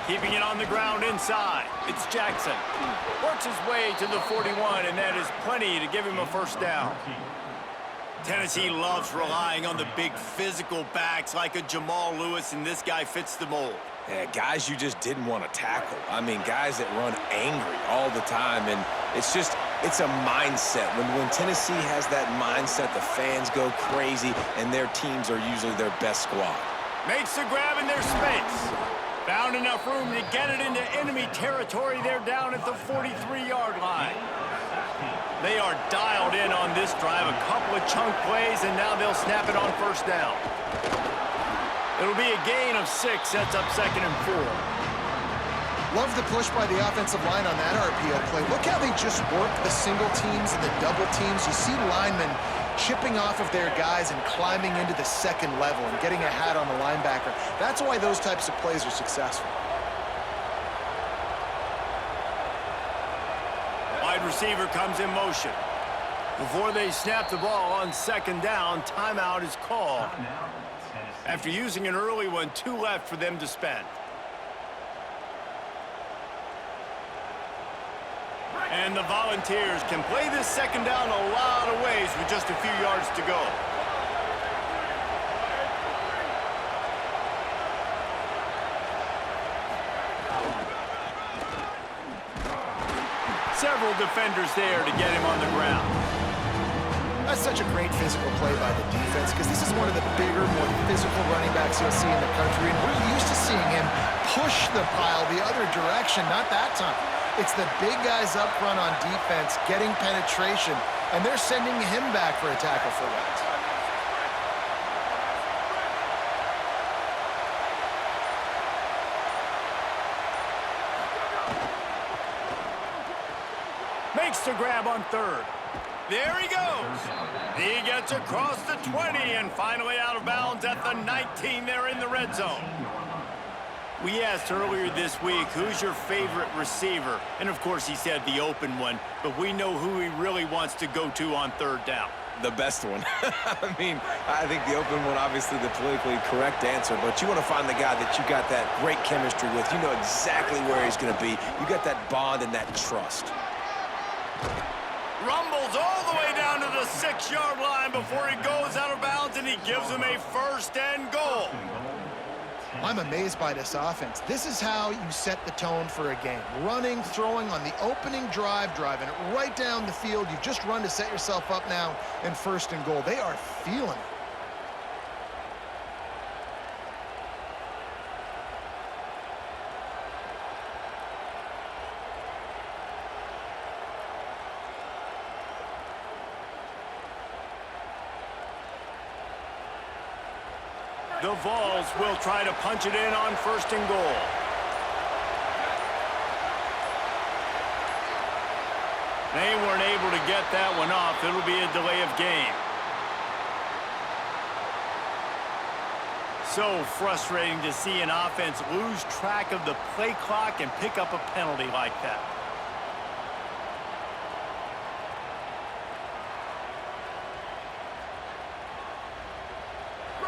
Keeping it on the ground inside. It's Jackson. Works his way to the 41, and that is plenty to give him a first down. Tennessee loves relying on the big physical backs like a Jamal Lewis, and this guy fits the mold. Yeah, guys you just didn't want to tackle. I mean, guys that run angry all the time, and it's a mindset. When Tennessee has that mindset, the fans go crazy, and their teams are usually their best squad. Makes the grab in their space. Found enough room to get it into enemy territory. They're down at the 43-yard line. They are dialed in on this drive. A couple of chunk plays, and now they'll snap it on first down. It'll be a gain of 6, sets up 2nd and 4. Love the push by the offensive line on that RPO play. Look how they just work the single teams and the double teams. You see linemen chipping off of their guys and climbing into the second level and getting a hat on the linebacker. That's why those types of plays are successful. Wide receiver comes in motion. Before they snap the ball on 2nd down, timeout is called. After using an early one, 2 left for them to spend. And the Volunteers can play this 2nd down a lot of ways with just a few yards to go. Several defenders there to get him on the ground. That's such a great physical play by the defense because this is one of the bigger, more physical running backs you'll see in the country, and we're used to seeing him push the pile the other direction, not that time. It's the big guys up front on defense getting penetration, and they're sending him back for a tackle for loss. Makes the grab on 3rd. There he goes. He gets across the 20 and finally out of bounds at the 19. They're in the red zone. We asked earlier this week, who's your favorite receiver? And of course he said the open one, but we know who he really wants to go to on 3rd down. The best one. I mean, I think the open one, obviously the politically correct answer, but you want to find the guy that you got that great chemistry with. You know exactly where he's going to be. You got that bond and that trust. Rumbles all the way down to the 6-yard line before he goes out of bounds, and he gives him a 1st and goal. I'm amazed by this offense. This is how you set the tone for a game. Running, throwing on the opening drive, driving it right down the field. You've just run to set yourself up now in 1st and goal. They are feeling it. The Vols will try to punch it in on 1st and goal. They weren't able to get that one off. It'll be a delay of game. So frustrating to see an offense lose track of the play clock and pick up a penalty like that.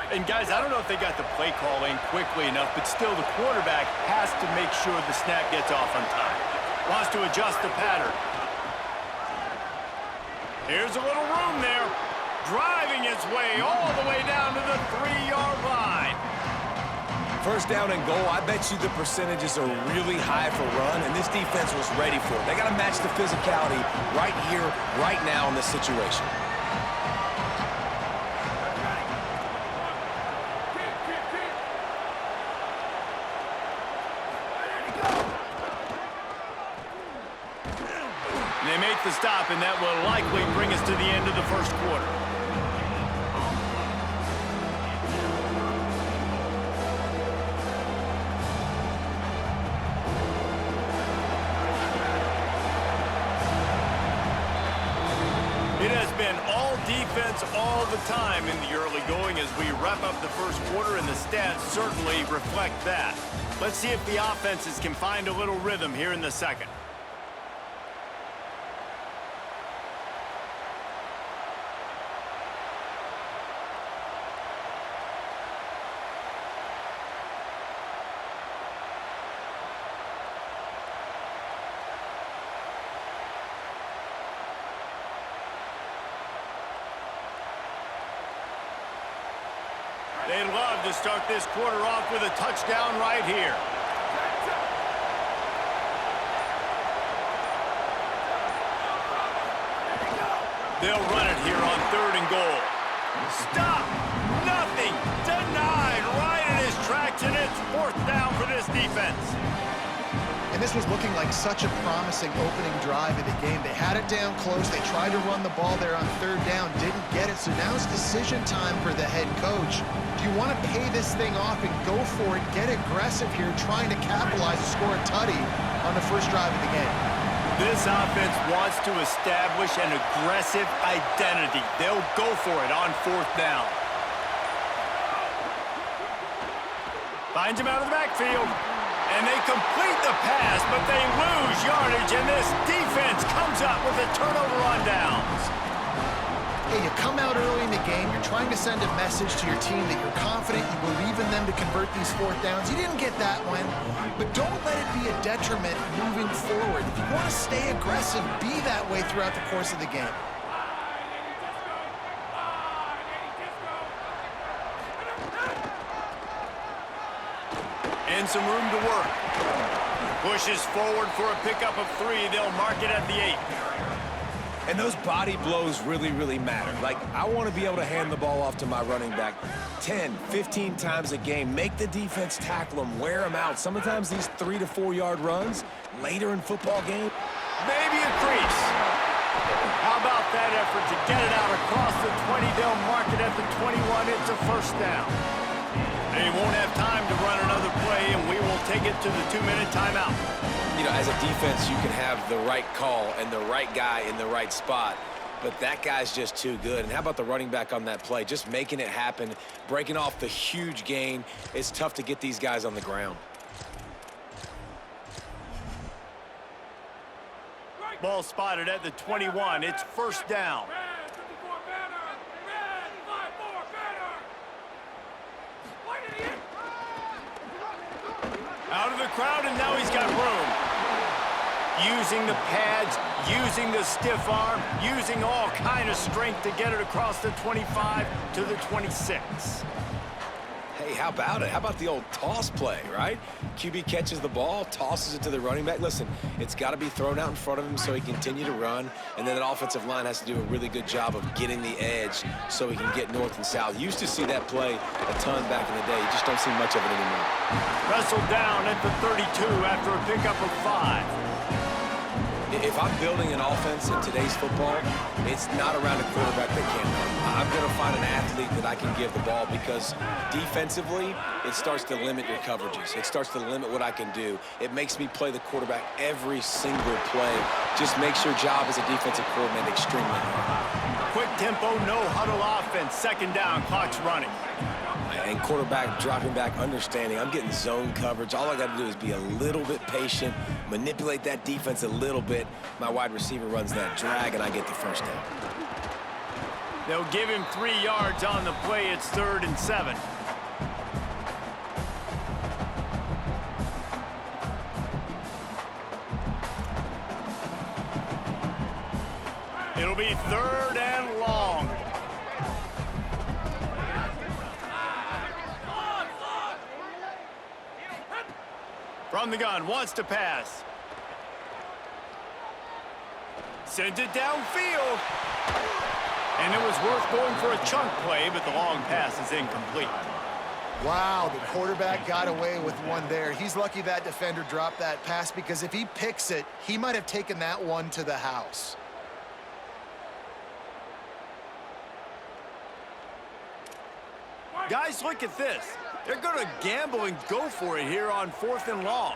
And guys, I don't know if they got the play call in quickly enough, but still the quarterback has to make sure the snap gets off on time. Wants to adjust the pattern. Here's a little room there. Driving his way all the way down to the 3-yard line. 1st down and goal, I bet you the percentages are really high for run, and this defense was ready for it. They got to match the physicality right here, right now in this situation. They make the stop, and that will likely bring us to the end of the 1st quarter. It has been all defense all the time in the early going as we wrap up the 1st quarter, and the stats certainly reflect that. Let's see if the offenses can find a little rhythm here in the 2nd. They'd love to start this quarter off with a touchdown right here. They'll run it here on 3rd and goal. Stop! Nothing! Denied right in his tracks, and it's 4th down for this defense. And this was looking like such a promising opening drive in the game. They had it down close. They tried to run the ball there on 3rd down, didn't get it. So now it's decision time for the head coach. Do you want to pay this thing off and go for it, get aggressive here, trying to capitalize and score a tutty on the first drive of the game? This offense wants to establish an aggressive identity. They'll go for it on 4th down. Finds him out of the backfield. And they complete the pass, but they lose yardage, and this defense comes up with a turnover on downs. Hey, you come out early in the game, you're trying to send a message to your team that you're confident, you believe in them to convert these 4th downs. You didn't get that one, but don't let it be a detriment moving forward. If you want to stay aggressive, be that way throughout the course of the game. And some room to work. Pushes forward for a pickup of 3. They'll mark it at the 8. And those body blows really, really matter. Like, I want to be able to hand the ball off to my running back 10, 15 times a game. Make the defense tackle them, wear them out. Sometimes these 3 to 4 yard runs later in football game. Maybe a crease. How about that effort to get it out across the 20? They'll mark it at the 21. It's a 1st down. They won't have time to run another play, and we will take it to the 2-minute timeout. You know, as a defense, you can have the right call and the right guy in the right spot, but that guy's just too good. And how about the running back on that play? Just making it happen, breaking off the huge gain. It's tough to get these guys on the ground. Ball spotted at the 21. It's 1st down. Out of the crowd, and now he's got room. Using the pads, using the stiff arm, using all kind of strength to get it across the 25 to the 26. Hey, how about it? How about the old toss play, right? QB catches the ball, tosses it to the running back. Listen, it's got to be thrown out in front of him so he can continue to run, and then that offensive line has to do a really good job of getting the edge so he can get north and south. Used to see that play a ton back in the day. You just don't see much of it anymore. Wrestled down at the 32 after a pickup of 5. If I'm building an offense in today's football, it's not around a quarterback that can't run. I'm going to find an athlete that I can give the ball because defensively, it starts to limit your coverages. It starts to limit what I can do. It makes me play the quarterback every single play. Just makes your job as a defensive coordinator extremely hard. Quick tempo, no huddle offense. 2nd down, clock's running. And quarterback dropping back, understanding I'm getting zone coverage. All I got to do is be a little bit patient, manipulate that defense a little bit. My wide receiver runs that drag, and I get the 1st down. They'll give him 3 yards on the play. It's 3rd and 7. It'll be 3rd and long. From the gun, wants to pass. Sends it downfield. And it was worth going for a chunk play, but the long pass is incomplete. Wow, the quarterback got away with one there. He's lucky that defender dropped that pass because if he picks it, he might have taken that one to the house. Guys, look at this. They're going to gamble and go for it here on 4th and long.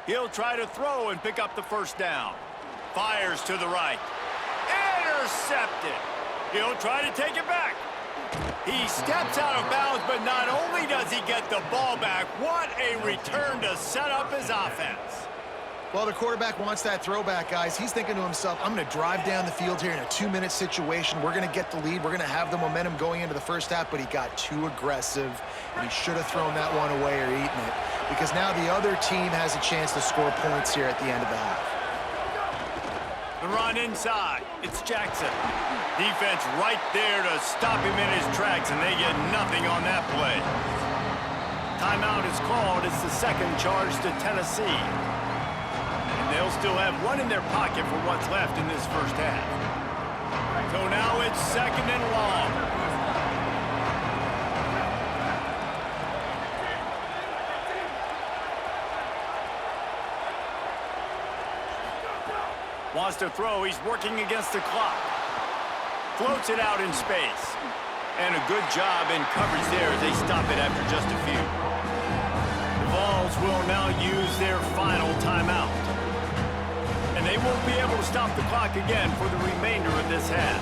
He'll try to throw and pick up the 1st down. Fires to the right. Intercepted. He'll try to take it back. He steps out of bounds, but not only does he get the ball back, what a return to set up his offense. Well, the quarterback wants that throwback, guys. He's thinking to himself, I'm going to drive down the field here in a 2-minute situation. We're going to get the lead. We're going to have the momentum going into the first half, but he got too aggressive, and he should have thrown that one away or eaten it because now the other team has a chance to score points here at the end of the half. run inside. It's Jackson. Defense right there to stop him in his tracks, and they get nothing on that play. Timeout is called. It's the second charge to Tennessee. And they'll still have one in their pocket for what's left in this first half. So now it's second and long. Wants to throw. He's working against the clock. Floats it out in space. And a good job in coverage there as they stop it after just a few. The Vols will now use their final timeout. And they won't be able to stop the clock again for the remainder of this half.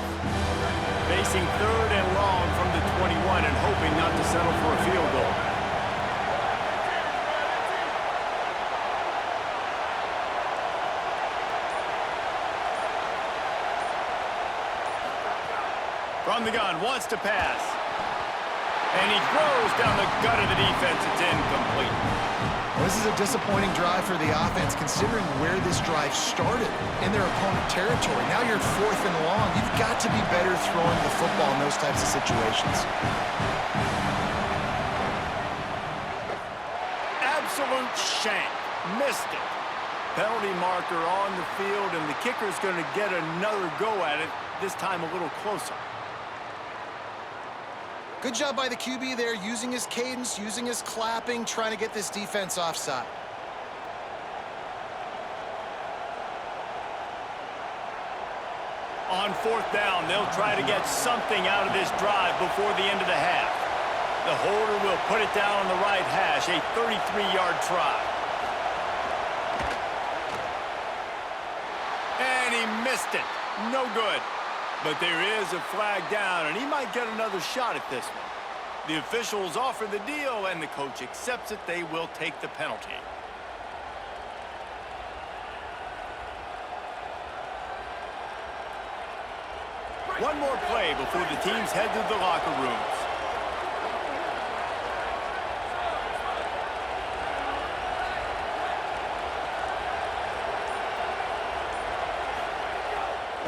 Facing third and long from the 21 and hoping not to settle for a field goal. From the gun, wants to pass. And he throws down the gut of the defense. It's incomplete. Well, this is a disappointing drive for the offense, considering where this drive started in their opponent territory. Now you're at fourth and long. You've got to be better throwing the football in those types of situations. Absolute shank. Missed it. Penalty marker on the field, and the kicker's going to get another go at it, this time a little closer. Good job by the QB there, using his cadence, using his clapping, trying to get this defense offside. On fourth down, they'll try to get something out of this drive before the end of the half. The holder will put it down on the right hash, a 33-yard try. And he missed it. No good. But there is a flag down, and he might get another shot at this one. The officials offer the deal, and the coach accepts it. They will take the penalty. One more play before the teams head to the locker rooms.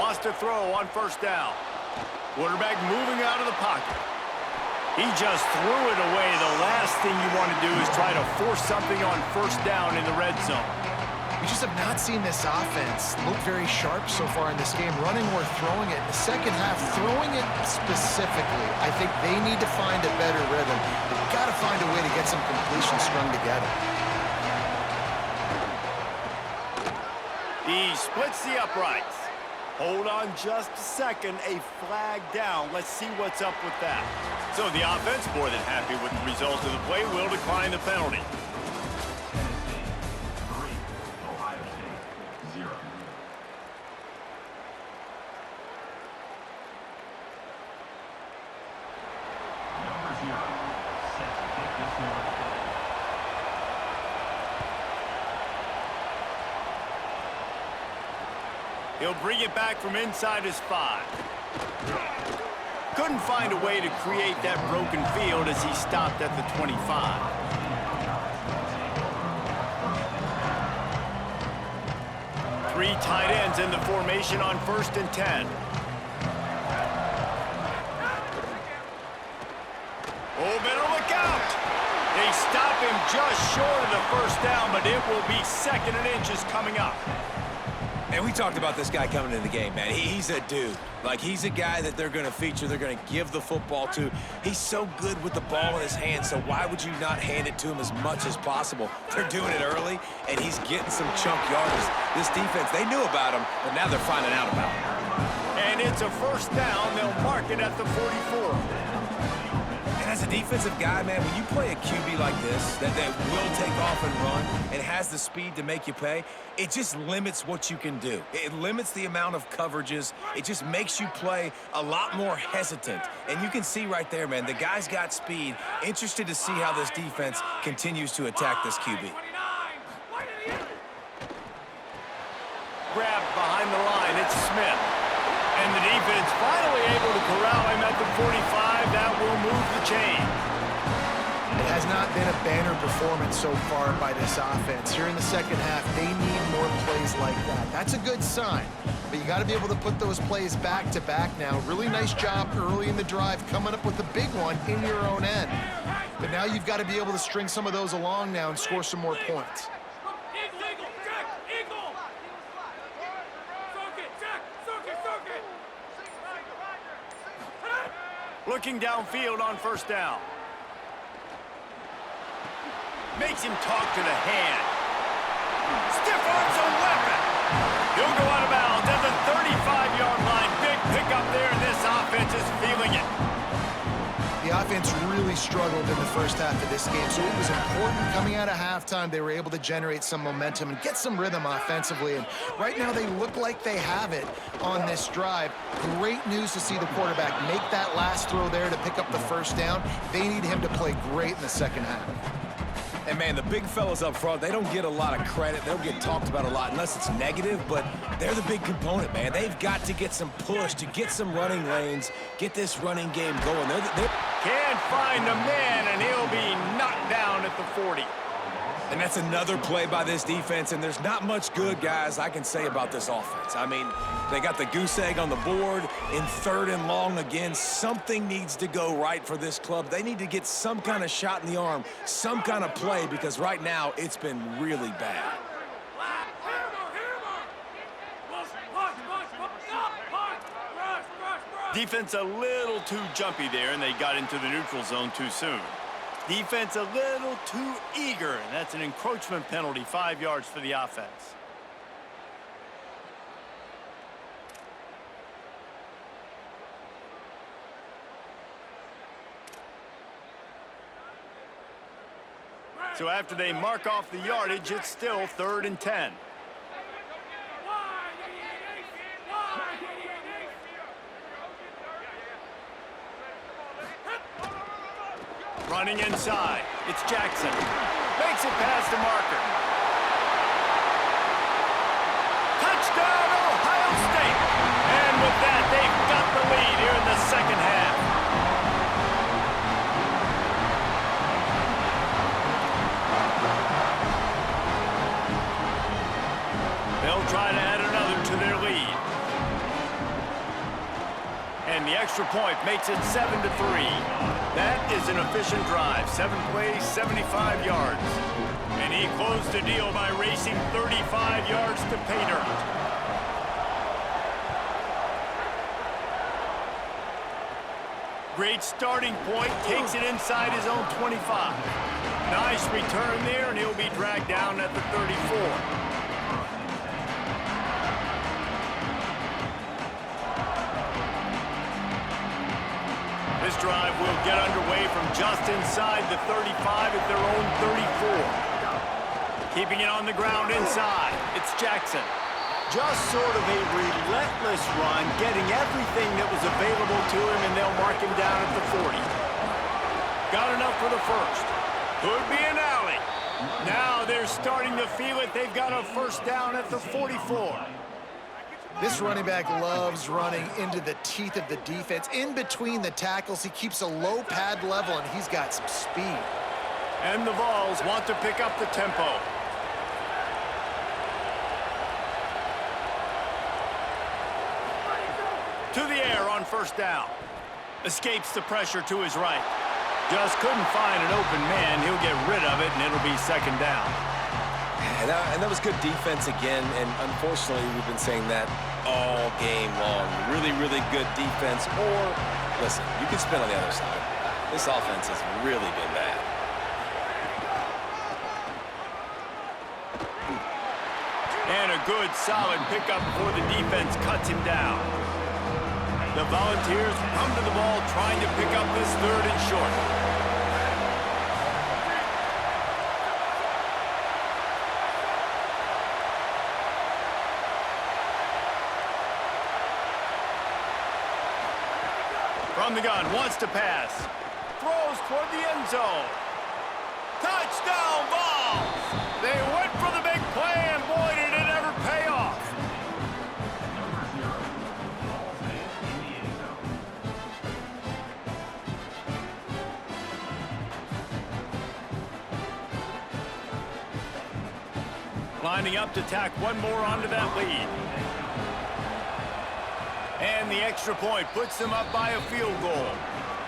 Wants to throw on first down. Quarterback moving out of the pocket. He just threw it away. The last thing you want to do is try to force something on first down in the red zone. We just have not seen this offense look very sharp so far in this game, running or throwing it. In the second half, throwing it specifically, I think they need to find a better rhythm. They've got to find a way to get some completion strung together. He splits the uprights. Hold on just a second. A flag down. Let's see what's up with that. So the offense, more than happy with the result of the play, will decline the penalty. He'll bring it back from inside his 5. Couldn't find a way to create that broken field as he stopped at the 25. Three tight ends in the formation on 1st and 10. Oh, better look out! They stop him just short of the first down, but it will be 2nd and inches coming up. And we talked about this guy coming into the game, man. He's a dude. Like, he's a guy that they're going to feature, they're going to give the football to. He's so good with the ball in his hand, so why would you not hand it to him as much as possible? They're doing it early, and he's getting some chunk yards. This defense, they knew about him, but now they're finding out about him. And it's a first down. They'll mark it at the 44. And as a defensive guy, man, when you play a QB like this, that will take off and run and has the speed to make you pay, it just limits what you can do. It limits the amount of coverages. It just makes you play a lot more hesitant. And you can see right there, man, the guy's got speed. Interested to see how this defense continues to attack this QB. Grabbed behind the line, it's Smith. And the defense finally able to corral him at the 45. That will move the chain. It has not been a banner performance so far by this offense. Here in the second half, they need more plays like that. That's a good sign. but you got to be able to put those plays back to back now. Really nice job early in the drive, coming up with the big one in your own end. But now you've got to be able to string some of those along now and score some more points. Looking downfield on first down. Makes him talk to the hand. Stiff arms a weapon. He'll go out of bounds at the 35-yard line. Big pickup there, and this offense is feeling it. The offense really struggled in the first half of this game, so it was important coming out of halftime they were able to generate some momentum and get some rhythm offensively. And right now they look like they have it on this drive. Great news to see the quarterback make that last throw there to pick up the first down. They need him to play great in the second half. And, man, the big fellas up front, they don't get a lot of credit. They don't get talked about a lot unless it's negative, but they're the big component, man. They've got to get some push, to get some running lanes, get this running game going. Can't find a man, and he'll be knocked down at the 40. And that's another play by this defense, and there's not much good, guys, I can say about this offense. I mean, they got the goose egg on the board in 3rd and long again. Something needs to go right for this club. They need to get some kind of shot in the arm, some kind of play, because right now it's been really bad. Defense a little too jumpy there, and they got into the neutral zone too soon. Defense a little too eager, and that's an encroachment penalty, 5 yards for the offense. So after they mark off the yardage, it's still 3rd and 10. Running inside, it's Jackson. Makes it past the marker. Touchdown, Ohio State! And with that, they've got the lead here in the second half. They'll try to add another to their lead. And the extra point makes it 7-3. That is an efficient drive. 7 plays, 75 yards. And he closed the deal by racing 35 yards to pay dirt. Great starting point. Takes it inside his own 25. Nice return there, and he'll be dragged down at the 34. This drive will get underway from just inside the 35 at their own 34. Keeping it on the ground inside, it's Jackson. Just sort of a relentless run, getting everything that was available to him, and they'll mark him down at the 40. Got enough for the first. Could be an alley. Now they're starting to feel it. They've got a first down at the 44. This running back loves running into the teeth of the defense. In between the tackles, he keeps a low pad level, and he's got some speed. And the Vols want to pick up the tempo. To the air on first down. Escapes the pressure to his right. Just couldn't find an open man. He'll get rid of it, and it'll be second down. And that was good defense again, and unfortunately we've been saying that all game long. Really, really good defense, or, listen, you can spin on the other side. This offense has really been bad. And a good, solid pickup before the defense cuts him down. The Volunteers come to the ball trying to pick up this 3rd and short. From the gun, wants to pass. Throws toward the end zone. Touchdown, Vols! They went for the big play, and boy, did it ever pay off. Lining up to tack one more onto that lead. the extra point, puts them up by a field goal.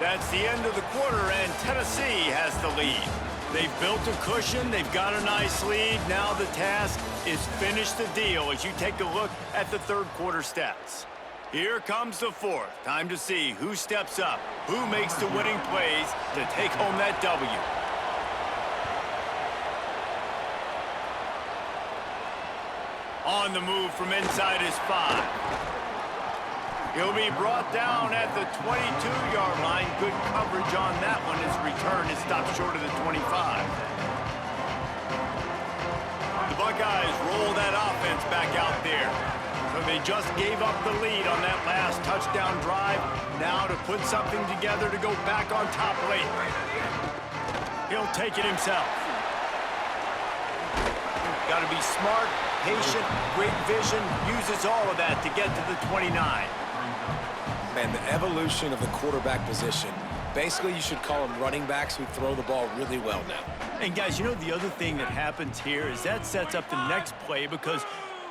That's the end of the quarter, and Tennessee has the lead. They've built a cushion. They've got a nice lead. Now the task is finish the deal as you take a look at the third quarter stats. Here comes the fourth. Time to see who steps up, who makes the winning plays to take home that W. On the move from inside his 5. He'll be brought down at the 22-yard line. Good coverage on that one. His return is stopped short of the 25. The Buckeyes roll that offense back out there. So they just gave up the lead on that last touchdown drive. Now to put something together to go back on top late. He'll take it himself. Got to be smart, patient, great vision. Uses all of that to get to the 29. Man, the evolution of the quarterback position. Basically, you should call them running backs who throw the ball really well now. And guys, you know the other thing that happens here is that sets up the next play because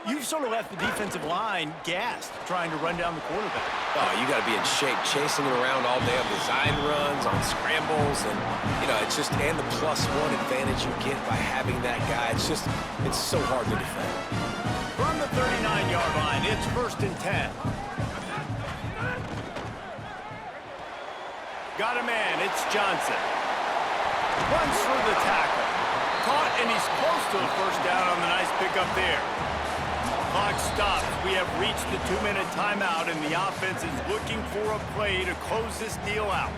you've sort of left the defensive line gassed trying to run down the quarterback. Oh, you got to be in shape, chasing him around all day on design runs, on scrambles, and, you know, it's just, and the +1 advantage you get by having that guy. It's just, it's so hard to defend. From the 39-yard line, it's 1st and 10. Got a man, it's Johnson. Runs through the tackle. Caught, and he's close to a first down on the nice pickup there. Clock stops. We have reached the 2-minute timeout, and the offense is looking for a play to close this deal out.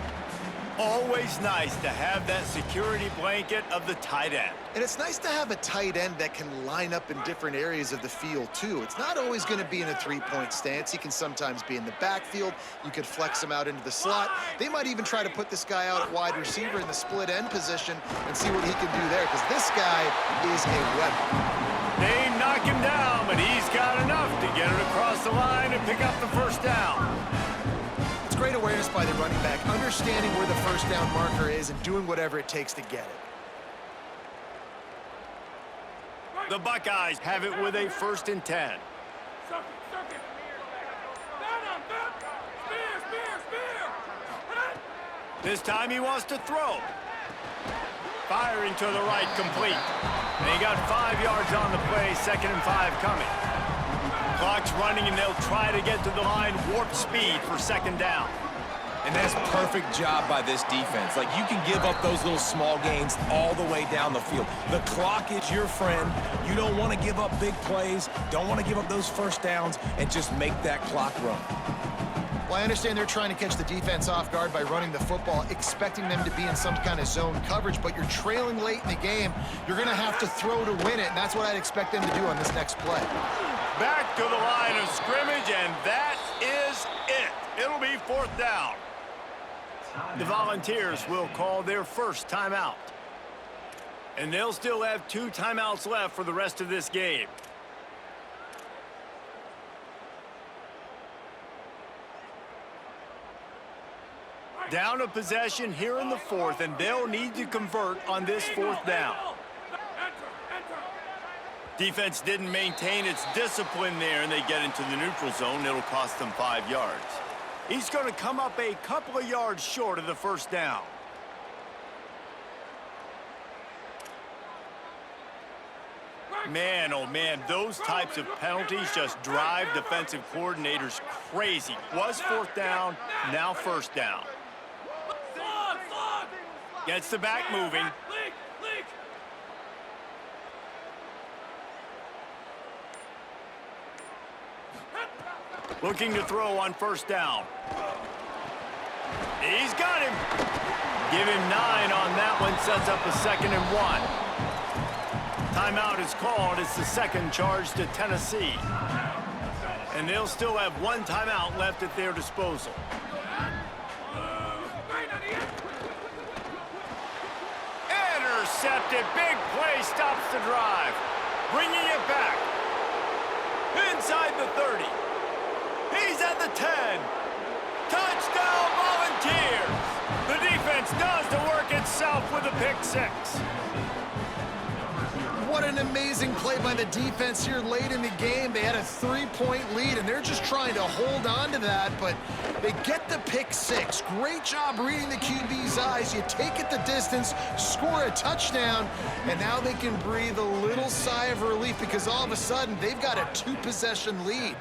Always nice to have that security blanket of the tight end. And it's nice to have a tight end that can line up in different areas of the field, too. It's not always going to be in a three-point stance. He can sometimes be in the backfield. You could flex him out into the slot. They might even try to put this guy out at wide receiver in the split end position and see what he can do there, because this guy is a weapon. They knock him down, but he's got enough to get it across the line and pick up the first down. It's great awareness by the running back, understanding where the first down marker is and doing whatever it takes to get it. The Buckeyes have it with a 1st and 10. This time he wants to throw. Firing to the right, complete. And he got 5 yards on the play, 2nd and 5 coming. Clock's running, and they'll try to get to the line, warp speed for 2nd down. And that's perfect job by this defense. Like, you can give up those little small gains all the way down the field. The clock is your friend. You don't want to give up big plays, don't want to give up those first downs, and just make that clock run. Well, I understand they're trying to catch the defense off guard by running the football, expecting them to be in some kind of zone coverage, but you're trailing late in the game. You're going to have to throw to win it, and that's what I'd expect them to do on this next play. Back to the line of scrimmage, and that is it. It'll be 4th down. The Volunteers will call their first timeout. And they'll still have 2 timeouts left for the rest of this game. Down a possession here in the 4th, and they'll need to convert on this 4th down. Defense didn't maintain its discipline there, and they get into the neutral zone. It'll cost them 5 yards. He's going to come up a couple of yards short of the first down. Man, oh man, those types of penalties just drive defensive coordinators crazy. Was 4th down, now 1st down. Gets the back moving. Looking to throw on 1st down. He's got him. Give him 9 on that one. Sets up a 2nd and 1. Timeout is called. It's the 2nd charge to Tennessee. And they'll still have 1 timeout left at their disposal. Intercepted. Big play stops the drive. Bringing it back. Inside the 30. He's at the 10. Touchdown, Volunteers. The defense does the work itself with a pick 6. What an amazing play by the defense here late in the game. They had a 3-point lead, and they're just trying to hold on to that, but they get the pick six. Great job reading the QB's eyes. You take it the distance, score a touchdown, and now they can breathe a little sigh of relief because all of a sudden they've got a 2-possession lead.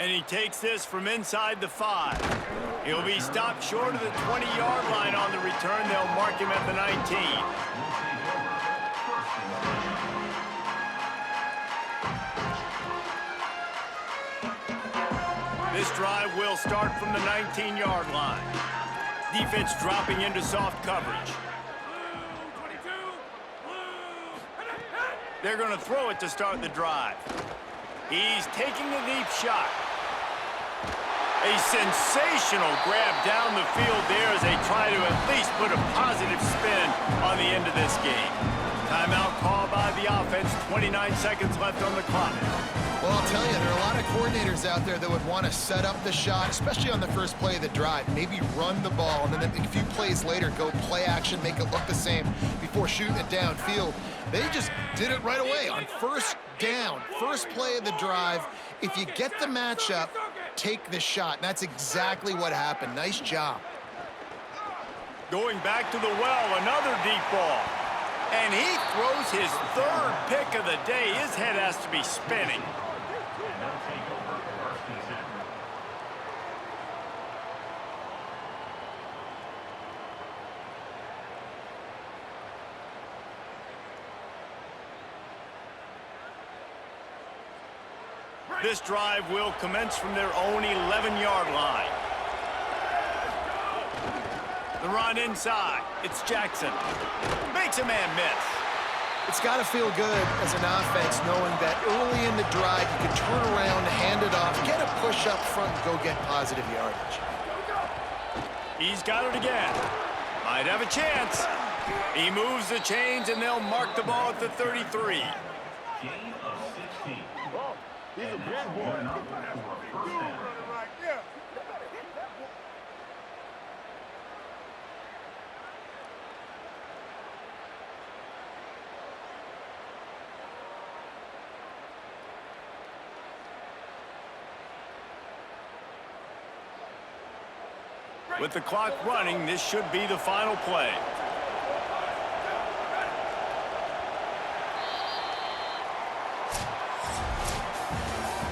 And he takes this from inside the 5. He'll be stopped short of the 20-yard line on the return. They'll mark him at the 19. This drive will start from the 19-yard line. Defense dropping into soft coverage. They're going to throw it to start the drive. He's taking a deep shot. A sensational grab down the field there as they try to at least put a positive spin on the end of this game. Timeout called by the offense, 29 seconds left on the clock. Well, I'll tell you, there are a lot of coordinators out there that would want to set up the shot, especially on the first play of the drive. Maybe run the ball, and then a few plays later, go play action, make it look the same before shooting it downfield. They just did it right away on first down, first play of the drive. If you get the matchup, take the shot. And that's exactly what happened. Nice job. Going back to the well, another deep ball. And he throws his third pick of the day. His head has to be spinning. This drive will commence from their own 11-yard line. The run inside. It's Jackson. Makes a man miss. It's got to feel good as an offense knowing that early in the drive you can turn around, hand it off, get a push up front, and go get positive yardage. He's got it again. Might have a chance. He moves the chains, and they'll mark the ball at the 33. He's a big boy. With the clock running, this should be the final play.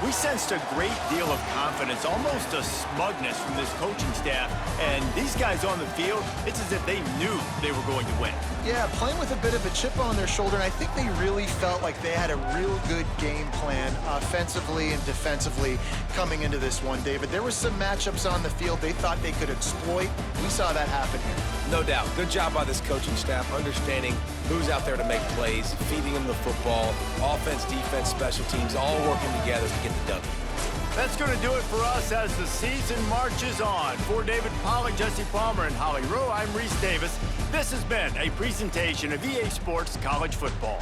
We sensed a great deal of confidence, almost a smugness from this coaching staff. And these guys on the field, it's as if they knew they were going to win. Yeah, playing with a bit of a chip on their shoulder, and I think they really felt like they had a real good game plan offensively and defensively coming into this one, David. There were some matchups on the field they thought they could exploit. We saw that happen here. No doubt. Good job by this coaching staff, understanding who's out there to make plays, feeding them the football, offense, defense, special teams, all working together to get the W. That's going to do it for us as the season marches on. For David Pollack, Jesse Palmer, and Holly Rowe, I'm Reese Davis. This has been a presentation of EA Sports College Football.